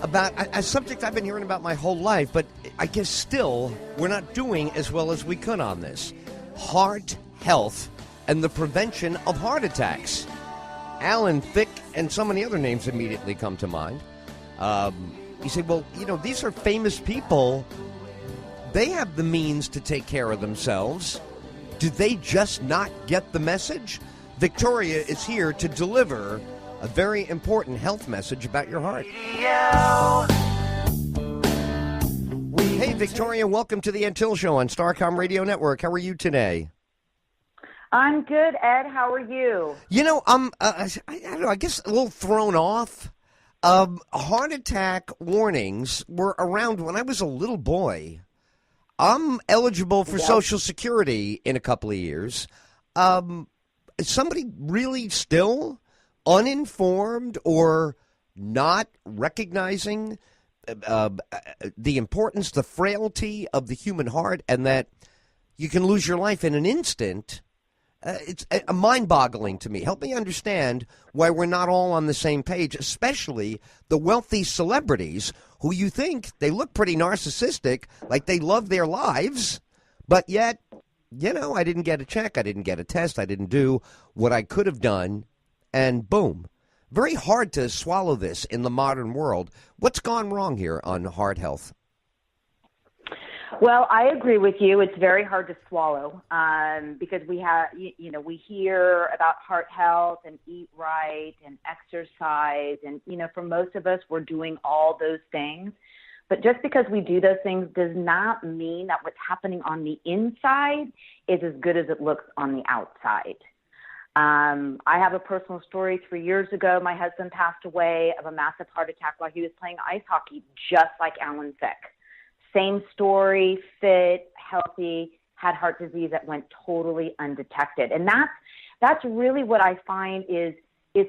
about a subject I've been hearing about my whole life, but I guess still we're not doing as well as we could on this. Heart health and the prevention of heart attacks. Alan Thicke and so many other names immediately come to mind. You say, well, these are famous people. They have the means to take care of themselves. Do they just not get the message? Victoria is here to deliver a very important health message about your heart. Hey, Victoria, welcome to the Ed Tyll Show on Starcom Radio Network. How are you today? I'm good, Ed. How are you? I'm, I don't know, I guess a little thrown off. Heart attack warnings were around when I was a little boy. I'm eligible for Social Security in a couple of years. Is somebody really still uninformed or not recognizing the importance, the frailty of the human heart, and that you can lose your life in an instant? It's mind-boggling to me. Help me understand why we're not all on the same page, especially the wealthy celebrities who you think they look pretty narcissistic, like they love their lives, but yet, I didn't get a check, I didn't get a test, I didn't do what I could have done, and boom. Very hard to swallow this in the modern world. What's gone wrong here on heart health? Well, I agree with you. It's very hard to swallow because we we hear about heart health and eat right and exercise. And, for most of us, we're doing all those things. But just because we do those things does not mean that what's happening on the inside is as good as it looks on the outside. I have a personal story. 3 years ago, my husband passed away of a massive heart attack while he was playing ice hockey, just like Alan Thicke. Same story, fit, healthy, had heart disease that went totally undetected. And that's really what I find is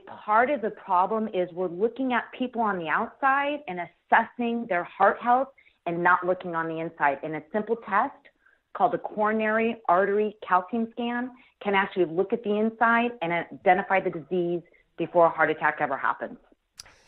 part of the problem is we're looking at people on the outside and assessing their heart health and not looking on the inside. And a simple test called a coronary artery calcium scan can actually look at the inside and identify the disease before a heart attack ever happens.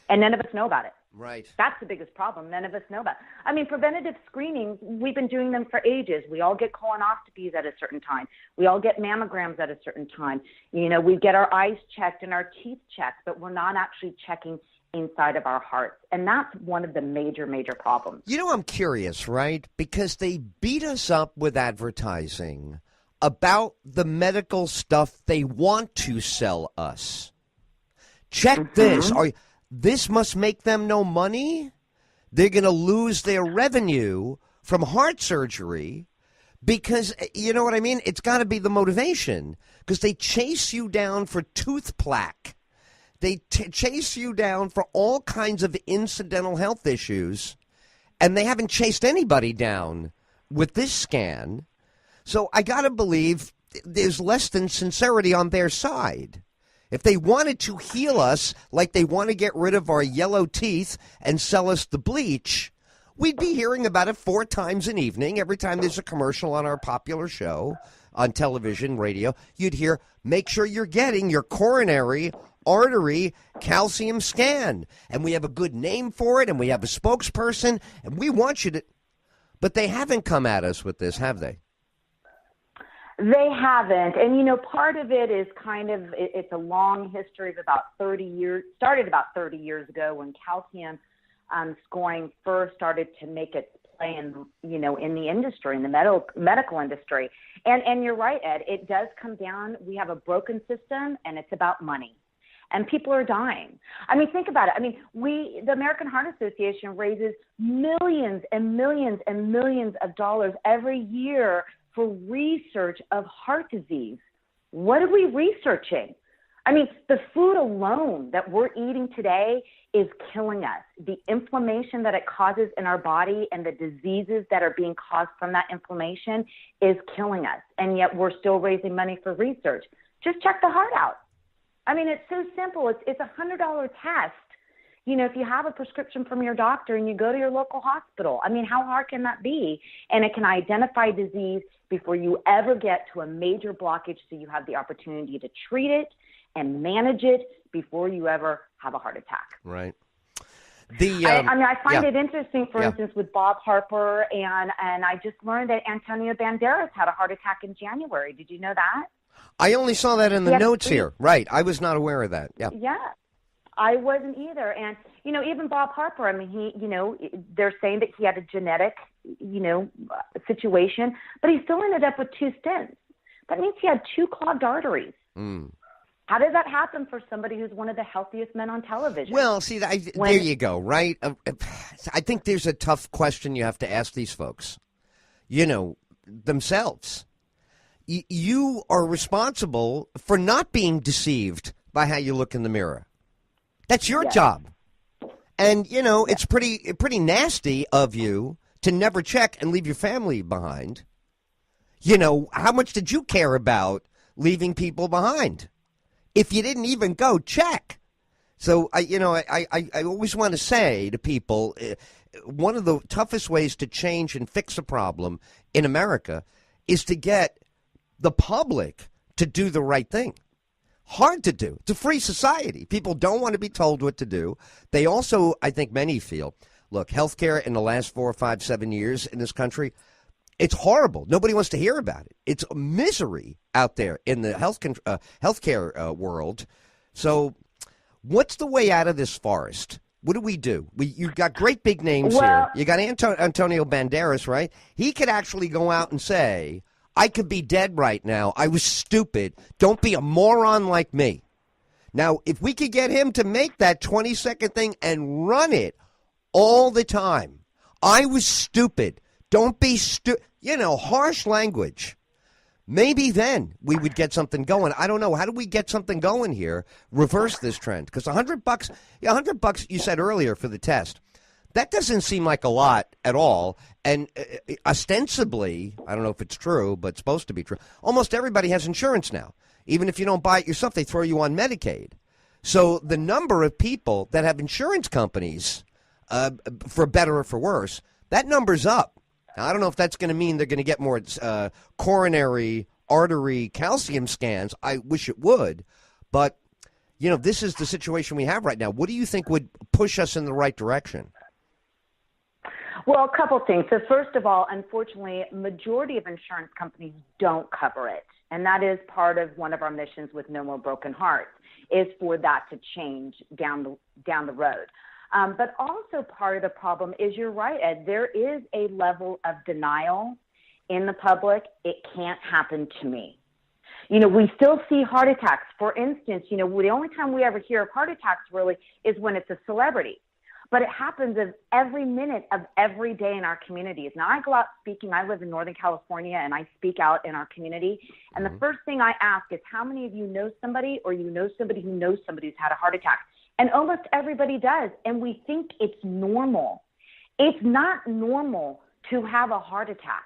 And none of us know about it. Right. That's the biggest problem. None of us know about. I mean, preventative screenings, we've been doing them for ages. We all get colonoscopies at a certain time. We all get mammograms at a certain time. We get our eyes checked and our teeth checked, but we're not actually checking inside of our hearts. And that's one of the major, major problems. I'm curious, right? Because they beat us up with advertising about the medical stuff they want to sell us. Check this. This must make them no money. They're going to lose their revenue from heart surgery because, you know what I mean? It's got to be the motivation because they chase you down for tooth plaque. They chase you down for all kinds of incidental health issues, and they haven't chased anybody down with this scan. So I got to believe there's less than sincerity on their side. If they wanted to heal us like they want to get rid of our yellow teeth and sell us the bleach, we'd be hearing about it 4 times an evening. Every time there's a commercial on our popular show, on television, radio, you'd hear, make sure you're getting your coronary artery calcium scan. And we have a good name for it, and we have a spokesperson, and we want you to. But they haven't come at us with this, have they? They haven't. And, part of it is it's a long history of about 30 years, started about 30 years ago when calcium scoring first started to make its play in the industry, in the medical industry. And you're right, Ed, it does come down. We have a broken system and it's about money. And people are dying. I mean, think about it. I mean, the American Heart Association raises millions and millions and millions of dollars every year for research of heart disease. What are we researching? I mean, the food alone that we're eating today is killing us. The inflammation that it causes in our body and the diseases that are being caused from that inflammation is killing us. And yet we're still raising money for research. Just check the heart out. I mean, it's so simple. It's $100 test. If you have a prescription from your doctor and you go to your local hospital, I mean, how hard can that be? And it can identify disease before you ever get to a major blockage so you have the opportunity to treat it and manage it before you ever have a heart attack. Right. I find it interesting, for instance, with Bob Harper, and I just learned that Antonio Banderas had a heart attack in January. Did you know that? I only saw that in the notes here. Right. I was not aware of that. Yeah. Yeah. I wasn't either. And, even Bob Harper, I mean, they're saying that he had a genetic, situation, but he still ended up with 2 stents. That means he had 2 clogged arteries. How does that happen for somebody who's one of the healthiest men on television? Well, see, there you go, right? I think there's a tough question you have to ask these folks, themselves. You are responsible for not being deceived by how you look in the mirror. That's your job. And, it's pretty nasty of you to never check and leave your family behind. How much did you care about leaving people behind? If you didn't even go check. So, I always want to say to people, one of the toughest ways to change and fix a problem in America is to get the public to do the right thing. Hard to do. It's a free society. People don't want to be told what to do. They also, I think many feel, look, healthcare in the last 4 or 5, 7 years in this country, it's horrible. Nobody wants to hear about it. It's a misery out there in the healthcare world. So what's the way out of this forest? What do? You've got great big names here. You got Antonio Banderas, right? He could actually go out and say, I could be dead right now. I was stupid. Don't be a moron like me. Now, if we could get him to make that 20-second thing and run it all the time, I was stupid. Don't be stupid. Harsh language. Maybe then we would get something going. I don't know. How do we get something going here? Reverse this trend. Because $100, you said earlier for the test, that doesn't seem like a lot at all. And ostensibly, I don't know if it's true, but it's supposed to be true, almost everybody has insurance now. Even if you don't buy it yourself, they throw you on Medicaid. So the number of people that have insurance companies, for better or for worse, that number's up. Now, I don't know if that's going to mean they're going to get more coronary artery calcium scans. I wish it would. But, this is the situation we have right now. What do you think would push us in the right direction? Well, a couple things. So first of all, unfortunately, majority of insurance companies don't cover it. And that is part of one of our missions with No More Broken Hearts, is for that to change down the road. But also part of the problem is, you're right, Ed, there is a level of denial in the public. It can't happen to me. We still see heart attacks. For instance, the only time we ever hear of heart attacks really is when it's a celebrity. But it happens every minute of every day in our communities. Now, I go out speaking. I live in Northern California, and I speak out in our community. And the first thing I ask is, how many of you know somebody, or you know somebody who knows somebody who's had a heart attack? And almost everybody does. And we think it's normal. It's not normal to have a heart attack.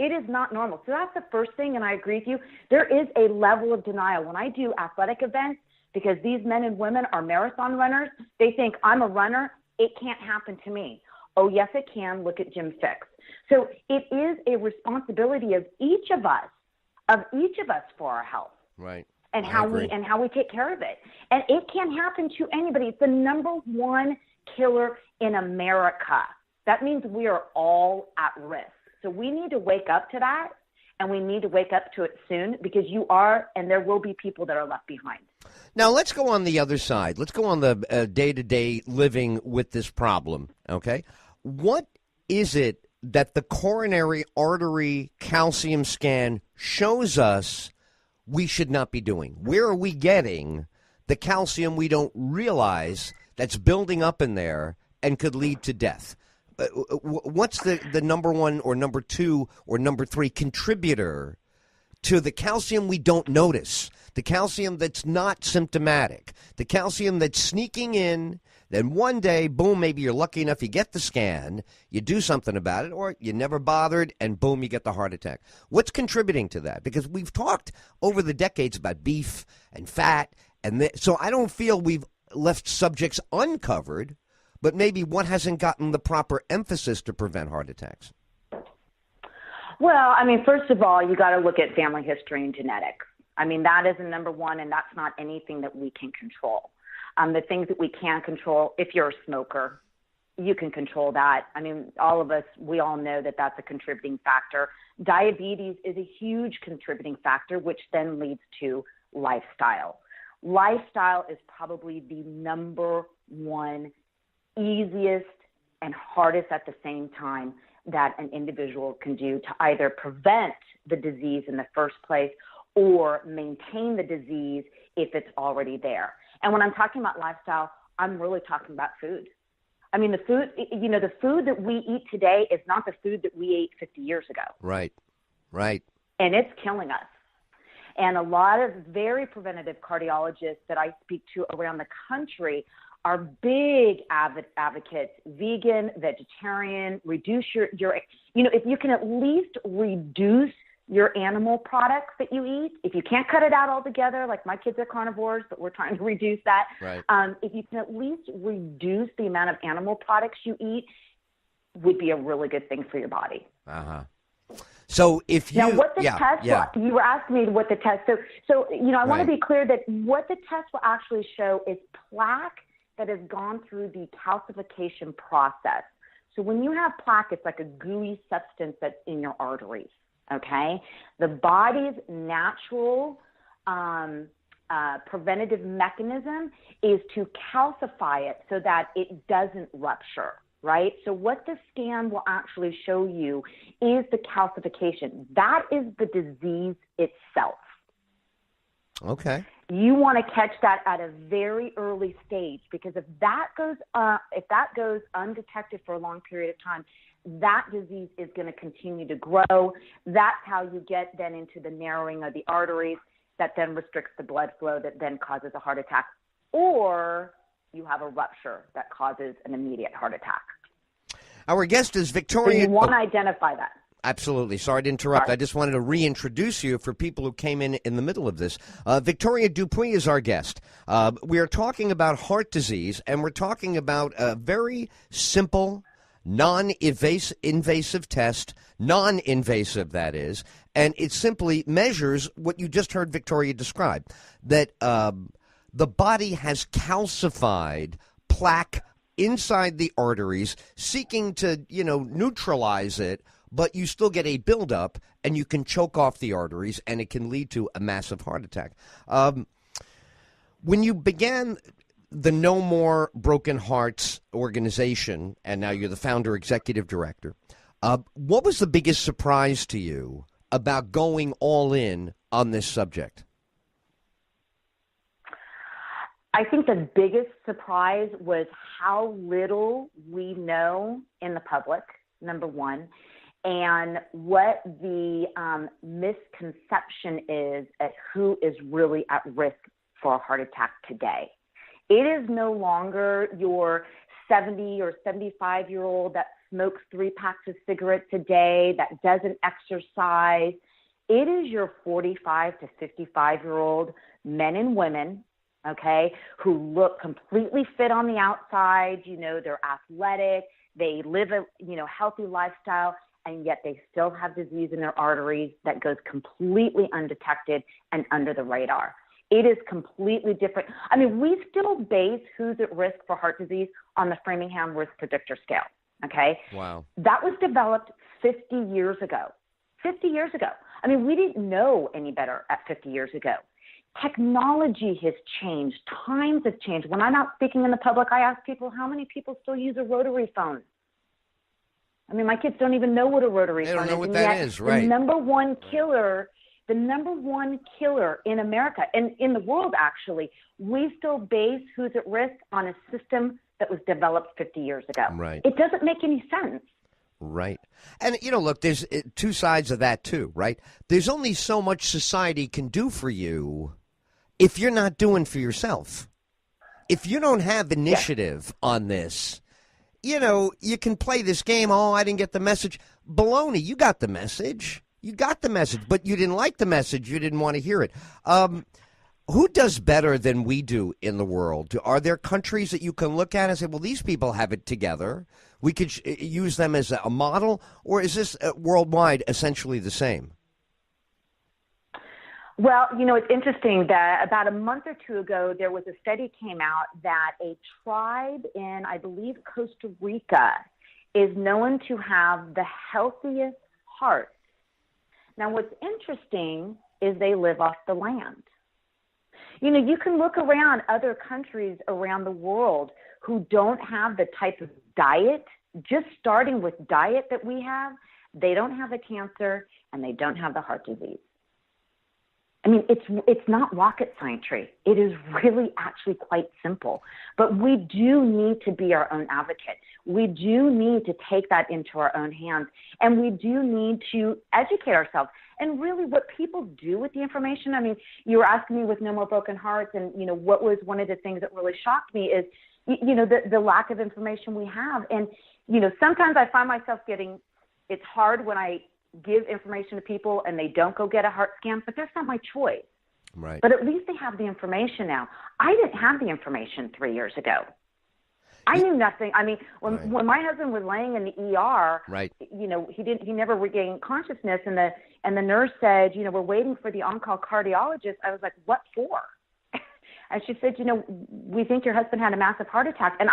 It is not normal. So that's the first thing, and I agree with you. There is a level of denial. When I do athletic events, because these men and women are marathon runners, they think, I'm a runner. It can't happen to me. Oh, yes, it can. Look at Jim Fix. So it is a responsibility of each of us for our health. Right. And how we take care of it. And it can happen to anybody. It's the number one killer in America. That means we are all at risk. So we need to wake up to that, and we need to wake up to it soon, because you are, and there will be people that are left behind. Now, let's go on the other side. Let's go on the day-to-day living with this problem, okay? What is it that the coronary artery calcium scan shows us we should not be doing? Where are we getting the calcium we don't realize that's building up in there and could lead to death? What's the number one or number two or number three contributor to the calcium we don't notice, the calcium that's not symptomatic, the calcium that's sneaking in? Then one day, boom, maybe you're lucky enough you get the scan, you do something about it, or you never bothered, and boom, you get the heart attack. What's contributing to that? Because we've talked over the decades about beef and fat, and so I don't feel we've left subjects uncovered, but maybe one hasn't gotten the proper emphasis to prevent heart attacks. Well, first of all, you got to look at family history and genetics. That is the number one, and that's not anything that we can control. The things that we can control, if you're a smoker, you can control that. I mean, all of us, we all know that that's a contributing factor. Diabetes is a huge contributing factor, which then leads to lifestyle. Lifestyle is probably the number one easiest and hardest at the same time that an individual can do to either prevent the disease in the first place or maintain the disease if it's already there. And when I'm talking about lifestyle, I'm really talking about food. I mean, the food that we eat today is not the food that we ate 50 years ago. Right. And it's killing us. And a lot of very preventative cardiologists that I speak to around the country are big advocates, vegan, vegetarian, reduce your, if you can at least reduce your animal products that you eat. If you can't cut it out altogether, like my kids are carnivores, but we're trying to reduce that. Right. If you can at least reduce the amount of animal products you eat, would be a really good thing for your body. Uh-huh. So if you... Now, what the test... You were asking me what the test... So I want to be clear that what the test will actually show is plaque that has gone through the calcification process. So when you have plaque, it's like a gooey substance that's in your arteries. Okay, the body's natural preventative mechanism is to calcify it so that it doesn't rupture, right? So what the scan will actually show you is the calcification. That is the disease itself. Okay. You want to catch that at a very early stage, because if that goes undetected for a long period of time, that disease is going to continue to grow. That's how you get then into the narrowing of the arteries that then restricts the blood flow that then causes a heart attack, or you have a rupture that causes an immediate heart attack. Our guest is Victoria. So you want to identify that. Absolutely. Sorry to interrupt. Sorry. I just wanted to reintroduce you for people who came in the middle of this. Victoria Dupuy is our guest. We are talking about heart disease, and we're talking about a very simple, non-invasive test, non-invasive that is, and it simply measures what you just heard Victoria describe, that the body has calcified plaque inside the arteries, seeking to, neutralize it, but you still get a buildup, and you can choke off the arteries, and it can lead to a massive heart attack. When you began the No More Broken Hearts organization, and now you're the founder executive director, what was the biggest surprise to you about going all in on this subject? I think the biggest surprise was how little we know in the public, number one, and what the misconception is at who is really at risk for a heart attack today. It is no longer your 70 or 75-year-old that smokes 3 packs of cigarettes a day, that doesn't exercise. It is your 45 to 55-year-old men and women, okay, who look completely fit on the outside. They're athletic. They live a healthy lifestyle, and yet they still have disease in their arteries that goes completely undetected and under the radar. It is completely different. I mean, we still base who's at risk for heart disease on the Framingham Risk Predictor Scale, okay? Wow. That was developed 50 years ago. 50 years ago. I mean, we didn't know any better at 50 years ago. Technology has changed. Times have changed. When I'm out speaking in the public, I ask people, how many people still use a rotary phone? I mean, my kids don't even know what a rotary phone is. They don't know what that is, right. The number one killer in America and in the world, actually, we still base who's at risk on a system that was developed 50 years ago. Right. It doesn't make any sense. Right. And, look, there's two sides of that, too, right? There's only so much society can do for you if you're not doing for yourself. If you don't have initiative on this, you can play this game. Oh, I didn't get the message. Baloney, you got the message. You got the message, but you didn't like the message. You didn't want to hear it. Who does better than we do in the world? Are there countries that you can look at and say, well, these people have it together. We could use them as a model, or is this worldwide essentially the same? Well, it's interesting that about a month or two ago, there was a study came out that a tribe in, I believe, Costa Rica is known to have the healthiest heart. Now, what's interesting is they live off the land. You can look around other countries around the world who don't have the type of diet, just starting with diet that we have. They don't have the cancer and they don't have the heart disease. I mean, it's not rocket science. It is really actually quite simple. But we do need to be our own advocate. We do need to take that into our own hands. And we do need to educate ourselves. And really what people do with the information, I mean, you were asking me with No More Broken Hearts, and, what was one of the things that really shocked me is, the lack of information we have. And, sometimes I find myself it's hard when I give information to people and they don't go get a heart scan, but that's not my choice. Right. But at least they have the information now. I didn't have the information 3 years ago. I knew nothing. I mean, when my husband was laying in the ER, right. He never regained consciousness, and the nurse said, we're waiting for the on-call cardiologist. I was like, what for? And she said, we think your husband had a massive heart attack. And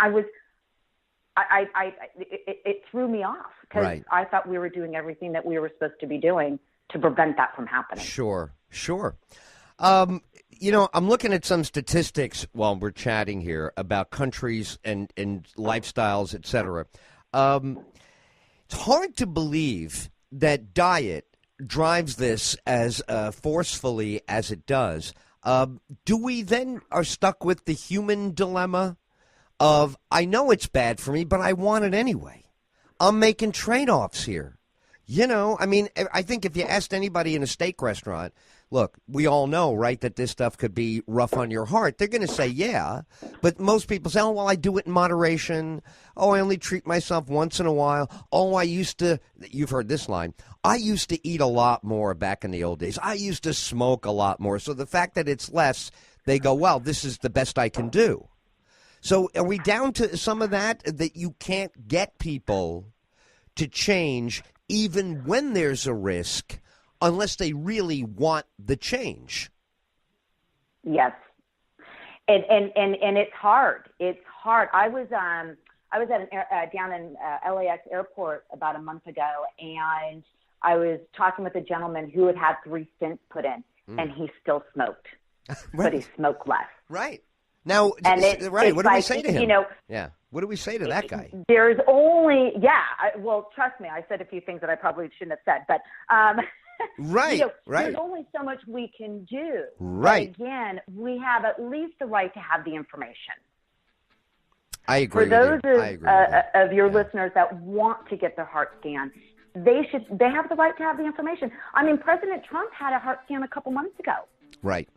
it threw me off because right. I thought we were doing everything that we were supposed to be doing to prevent that from happening. Sure. I'm looking at some statistics while we're chatting here about countries and lifestyles, et cetera. It's hard to believe that diet drives this as forcefully as it does. Do we then are stuck with the human dilemma of, I know it's bad for me, but I want it anyway? I'm making trade-offs here. I think if you asked anybody in a steak restaurant, look, we all know, right, that this stuff could be rough on your heart. They're going to say, yeah. But most people say, oh, well, I do it in moderation. Oh, I only treat myself once in a while. Oh, you've heard this line, I used to eat a lot more back in the old days. I used to smoke a lot more. So the fact that it's less, they go, well, this is the best I can do. So are we down to some of that you can't get people to change even when there's a risk unless they really want the change? Yes. And it's hard. It's hard. I was at down in LAX airport about a month ago, and I was talking with a gentleman who had 3 stents put in, and he still smoked, right. But he smoked less. Right. Now, right. What do we say to him? Yeah. What do we say to that guy? There's only, well, trust me, I said a few things that I probably shouldn't have said, but right, right. There's only so much we can do. Right. But again, we have at least the right to have the information. I agree. For those of your listeners that want to get their heart scan, they have the right to have the information. I mean, President Trump had a heart scan a couple months ago. Right.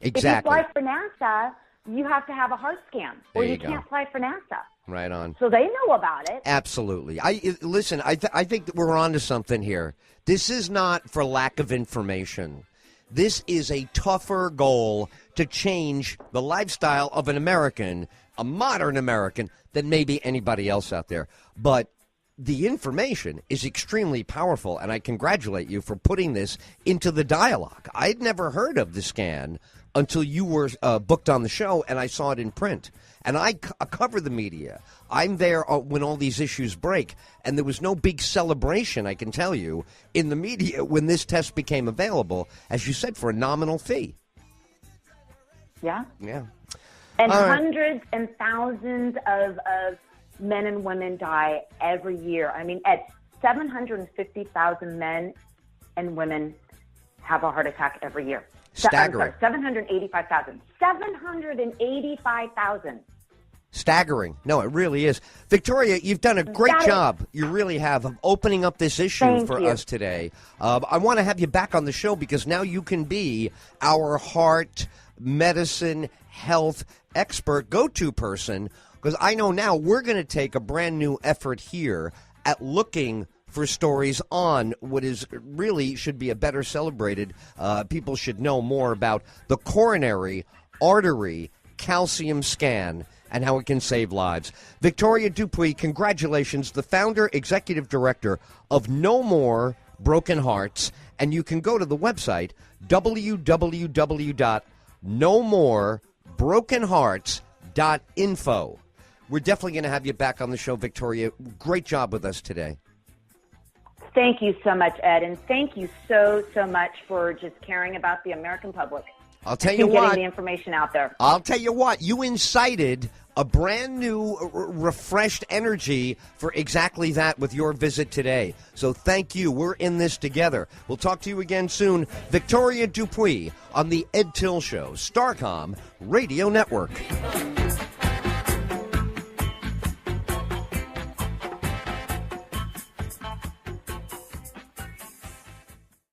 Exactly. If you fly for NASA, you have to have a heart scan, or you can't fly for NASA. Right on. So they know about it. Absolutely. I think that we're onto something here. This is not for lack of information. This is a tougher goal to change the lifestyle of an American, a modern American, than maybe anybody else out there. But the information is extremely powerful, and I congratulate you for putting this into the dialogue. I'd never heard of the scan until you were booked on the show, and I saw it in print. And I cover the media. I'm there when all these issues break, and there was no big celebration, I can tell you, in the media when this test became available, as you said, for a nominal fee. Yeah. Yeah. And hundreds and thousands of men and women die every year. I mean, Ed, 750,000 men and women have a heart attack every year. Staggering. 785,000. 785,000. Staggering. No, it really is. Victoria, you've done a great job. You really have, of opening up this issue for us today. I want to have you back on the show because now you can be our heart, medicine, health expert, go-to person, because I know now we're going to take a brand new effort here at looking for stories on what is really should be a better celebrated. People should know more about the coronary artery calcium scan and how it can save lives. Victoria Dupuy, congratulations, the founder, executive director of No More Broken Hearts, and you can go to the website www.nomoorebrokenhearts.info. We're definitely going to have you back on the show, Victoria. Great job with us today. Thank you so much, Ed, and thank you so much for just caring about the American public. I'll tell you what. Getting the information out there. I'll tell you what. You incited a brand new, refreshed energy for exactly that with your visit today. So thank you. We're in this together. We'll talk to you again soon. Victoria Dupuy on the Ed Tyll Show, Starcom Radio Network.